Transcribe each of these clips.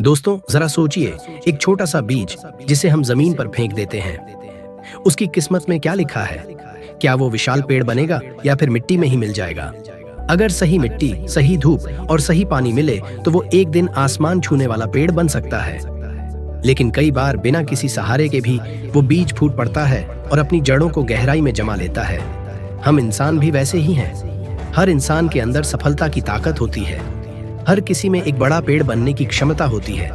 दोस्तों जरा सोचिए, एक छोटा सा बीज जिसे हम जमीन पर फेंक देते हैं, उसकी किस्मत में क्या लिखा है? क्या वो विशाल पेड़ बनेगा या फिर मिट्टी में ही मिल जाएगा? अगर सही मिट्टी, सही धूप और सही पानी मिले तो वो एक दिन आसमान छूने वाला पेड़ बन सकता है। लेकिन कई बार बिना किसी सहारे के भी वो बीज फूट पड़ता है और अपनी जड़ों को गहराई में जमा लेता है। हम इंसान भी वैसे ही हैं। हर इंसान के अंदर सफलता की ताकत होती है। हर किसी में एक बड़ा पेड़ बनने की क्षमता होती है।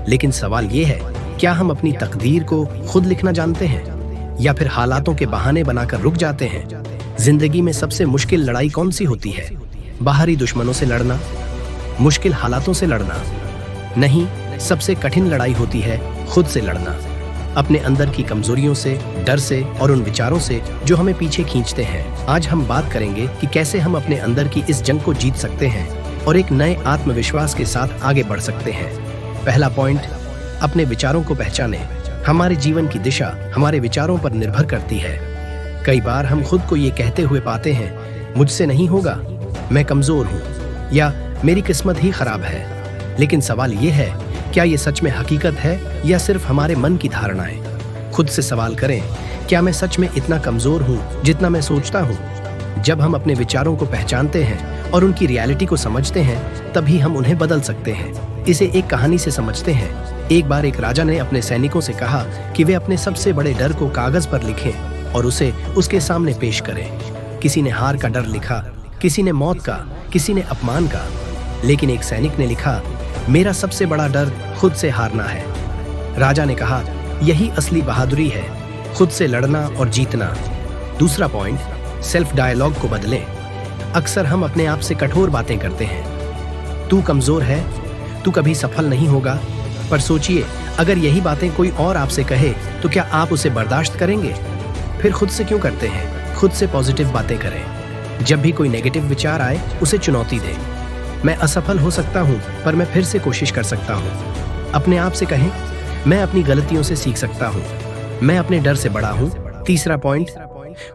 लेकिन सवाल ये है, क्या हम अपनी तकदीर को खुद लिखना जानते हैं या फिर हालातों के बहाने बनाकर रुक जाते हैं? जिंदगी में सबसे मुश्किल लड़ाई कौन सी होती है? बाहरी दुश्मनों से लड़ना, मुश्किल हालातों से लड़ना? नहीं, सबसे कठिन लड़ाई होती है खुद से लड़ना। अपने अंदर की कमजोरियों से, डर से और उन विचारों से जो हमें पीछे खींचते हैं। आज हम बात करेंगे कि कैसे हम अपने अंदर की इस जंग को जीत सकते हैं और एक नए आत्मविश्वास के साथ आगे बढ़ सकते हैं। पहला पॉइंट, अपने विचारों को पहचानें। हमारे जीवन की दिशा हमारे विचारों पर निर्भर करती है। कई बार हम खुद को ये कहते हुए पाते हैं, मुझसे नहीं होगा, मैं कमजोर हूँ या मेरी किस्मत ही खराब है। लेकिन सवाल ये है, क्या ये सच में हकीकत है या सिर्फ हमारे मन की धारणाएं? खुद से सवाल करें, क्या मैं सच में इतना कमजोर हूँ जितना मैं सोचता हूँ? जब हम अपने विचारों को पहचानते हैं और उनकी रियलिटी को समझते हैं, तभी हम उन्हें बदल सकते हैं। इसे एक कहानी से समझते हैं। एक बार एक राजा ने अपने सैनिकों से कहा कि वे अपने सबसे बड़े डर को कागज पर लिखें और उसे उसके सामने पेश करें। किसी ने हार का डर लिखा, किसी ने मौत का, किसी ने अपमान का। लेकिन एक सैनिक ने लिखा, मेरा सबसे बड़ा डर खुद से हारना है। राजा ने कहा, यही असली बहादुरी है, खुद से लड़ना और जीतना। दूसरा पॉइंट, सेल्फ डायलॉग को बदलें। अक्सर हम अपने आप से कठोर बातें करते हैं। तू कमजोर है, तू कभी सफल नहीं होगा। पर सोचिए, अगर यही बातें कोई और आपसे कहे तो क्या आप उसे बर्दाश्त करेंगे? फिर खुद से क्यों करते हैं? खुद से पॉजिटिव बातें करें। जब भी कोई नेगेटिव विचार आए, उसे चुनौती दें। मैं असफल हो सकता हूँ, पर मैं फिर से कोशिश कर सकता हूँ। अपने आप से कहें, मैं अपनी गलतियों से सीख सकता हूँ, मैं अपने डर से बड़ा हूँ। तीसरा पॉइंट,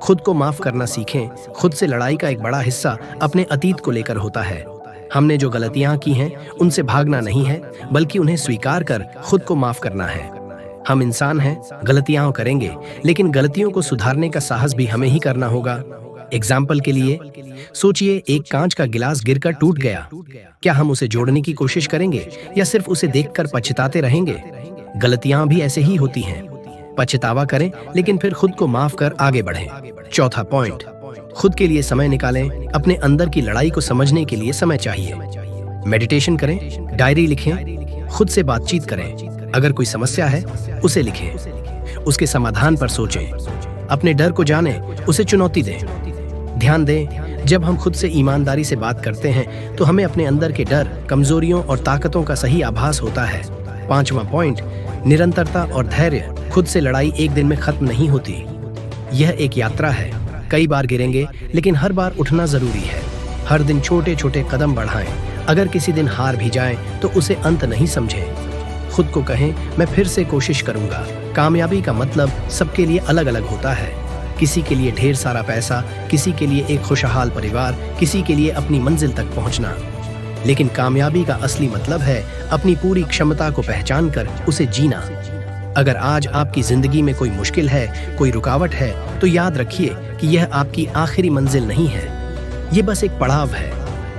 खुद को माफ करना सीखें। खुद से लड़ाई का एक बड़ा हिस्सा अपने अतीत को लेकर होता है। हमने जो गलतियां की हैं, उनसे भागना नहीं है, बल्कि उन्हें स्वीकार कर खुद को माफ करना है। हम इंसान हैं, गलतियां करेंगे, लेकिन गलतियों को सुधारने का साहस भी हमें ही करना होगा। एग्जाम्पल के लिए सोचिए, एक कांच का गिलास गिरकर टूट गया। क्या हम उसे जोड़ने की कोशिश करेंगे या सिर्फ उसे देखकर पछताते रहेंगे? गलतियां भी ऐसे ही होती हैं। पछतावा करें, लेकिन फिर खुद को माफ कर आगे बढ़ें। चौथा पॉइंट, खुद के लिए समय निकालें। अपने अंदर की लड़ाई को समझने के लिए समय चाहिए। मेडिटेशन करें, डायरी लिखें, खुद से बातचीत करें। अगर कोई समस्या है, उसे लिखें, उसके समाधान पर सोचें। अपने डर को जानें, उसे चुनौती दें। ध्यान दें, जब हम खुद से ईमानदारी से बात करते हैं तो हमें अपने अंदर के डर, कमजोरियों और ताकतों का सही आभास होता है। पांचवा पॉइंट, निरंतरता और धैर्य। खुद से लड़ाई एक दिन में खत्म नहीं होती। यह एक यात्रा है। कई बार गिरेंगे, लेकिन हर बार उठना जरूरी है। हर दिन छोटे छोटे कदम बढ़ाएं। अगर किसी दिन हार भी जाएं, तो उसे अंत नहीं समझें। खुद को कहें, मैं फिर से कोशिश करूंगा। कामयाबी का मतलब सबके लिए अलग अलग होता है। किसी के लिए ढेर सारा पैसा, किसी के लिए एक खुशहाल परिवार, किसी के लिए अपनी मंजिल तक पहुंचना। लेकिन कामयाबी का असली मतलब है अपनी पूरी क्षमता को पहचान कर उसे जीना। अगर आज आपकी जिंदगी में कोई मुश्किल है, कोई रुकावट है, तो याद रखिए कि यह आपकी आखिरी मंजिल नहीं है। ये बस एक पड़ाव है।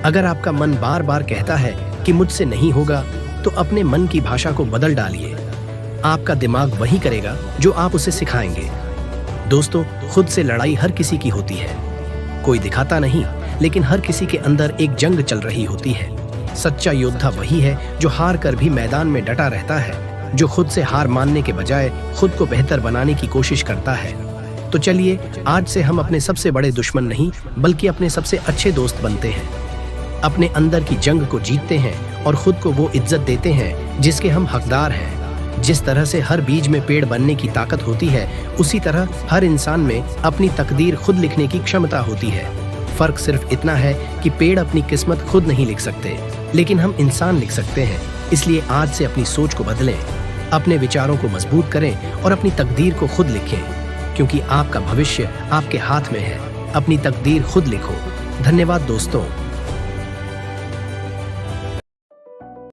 अगर आपका मन बार बार कहता है कि मुझसे नहीं होगा, तो अपने मन की भाषा को बदल डालिए। आपका दिमाग वही करेगा जो आप उसे सिखाएंगे। दोस्तों, खुद से लड़ाई हर किसी की होती है। कोई दिखाता नहीं, लेकिन हर किसी के अंदर एक जंग चल रही होती है। सच्चा योद्धा वही है जो हार कर भी मैदान में डटा रहता है, जो खुद से हार मानने के बजाय खुद को बेहतर बनाने की कोशिश करता है। तो चलिए, आज से हम अपने सबसे बड़े दुश्मन नहीं, बल्कि अपने सबसे अच्छे दोस्त बनते हैं। अपने अंदर की जंग को जीतते हैं और खुद को वो इज्जत देते हैं जिसके हम हकदार हैं। जिस तरह से हर बीज में पेड़ बनने की ताकत होती है, उसी तरह हर इंसान में अपनी तकदीर खुद लिखने की क्षमता होती है। फर्क सिर्फ इतना है कि पेड़ अपनी किस्मत खुद नहीं लिख सकते, लेकिन हम इंसान लिख सकते हैं। इसलिए आज से अपनी सोच को बदलें, अपने विचारों को मजबूत करें और अपनी तकदीर को खुद लिखें, क्योंकि आपका भविष्य आपके हाथ में है। अपनी तकदीर खुद लिखो। धन्यवाद दोस्तों।